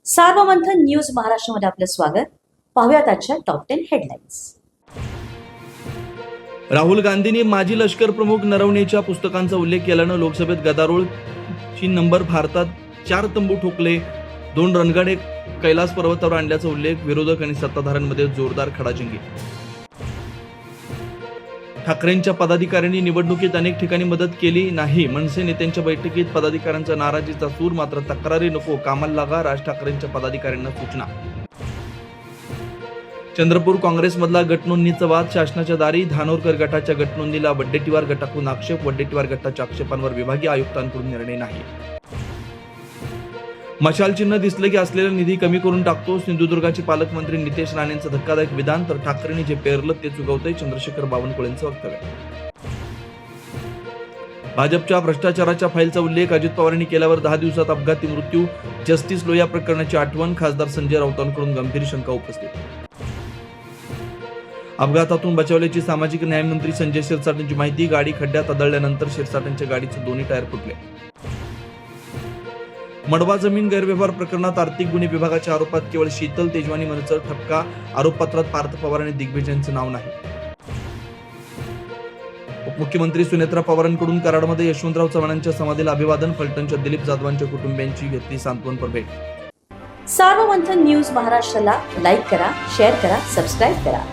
Sarvamanthan news महाराष्ट्रामध्ये आपलं स्वागत. पाहूयात आजच्या टॉप 10 हेडलाईन्स. राहुल गांधींनी माजी लष्कर प्रमुख नरवणेच्या पुस्तकांचा उल्लेख केल्यानं लोकसभेत गदारोळ. चीन नंबर भारतात 4 तंबू ठोकले, 2 रणगाडे कैलास पर्वतावर आणल्याचा उल्लेख. विरोधक आणि सत्ताधाऱ्यांमध्ये जोरदार खडाजंगी. ठाकरेंच्या पदाधिकाऱ्यांनी निवडणुकीत अनेक ठिकाणी मदत केली नाही. मनसे नेत्यांच्या बैठकीत पदाधिकाऱ्यांचा नाराजीचा सूर. मात्र तक्रारी नको, कामाला लागा. राज ठाकरेंच्या पदाधिकाऱ्यांना सूचना. चंद्रपूर काँग्रेसमधला गटनोंदणीचा वाद शासनाच्या दारी. धानोरकर गटाच्या गटनोंदणीला वड्डेट्टीवार गटाकडून आक्षेप. वड्डेट्टीवार गटाच्या आक्षेपांवर विभागीय आयुक्तांकडून निर्णय नाही. मशाल चिन्ह दिसले की असलेला निधी कमी करून टाकतो. सिंधुदुर्गाचे पालकमंत्री नितेश राणेंचं धक्कादायक विधान. तर ठाकरेंनी जे पेरलं ते चुकवतंय, चंद्रशेखर बावनकुळेंचं वक्तव्य. भाजपच्या भ्रष्टाचाराच्या फाईलचा उल्लेख. अजित पवारांनी केल्यावर 10 दिवसात अपघाती मृत्यू. जस्टिस लोया प्रकरणाची आठवण. खासदार संजय राऊतांकडून गंभीर शंका उपस्थित. अपघातातून बचावल्याची सामाजिक न्याय मंत्री संजय शिरसाटांची माहिती. गाडी खड्ड्यात आदळल्यानंतर शिरसाटांच्या गाडीचे दोन्ही टायर फुटले. मडवा जमीन गैरव्यवहार प्रकरणात आर्थिक गुन्हे विभागाच्या आरोपात केवळ शीतल तेजवानी मनसर ठपका. आरोपपत्रात पार्थ पवार आणि दिग्विजयांचे नाव नाही. उपमुख्यमंत्री सुनेत्रा पवारांकडून कराडमध्ये यशवंतराव चव्हाणांच्या समाधीला अभिवादन. फलटणच्या दिलीप जाधवांच्या कुटुंबियांची घेतली सांत्वनपर भेट. सार्वमंथन न्यूज महाराष्ट्राला लाईक करा, शेअर करा, सबस्क्राईब करा.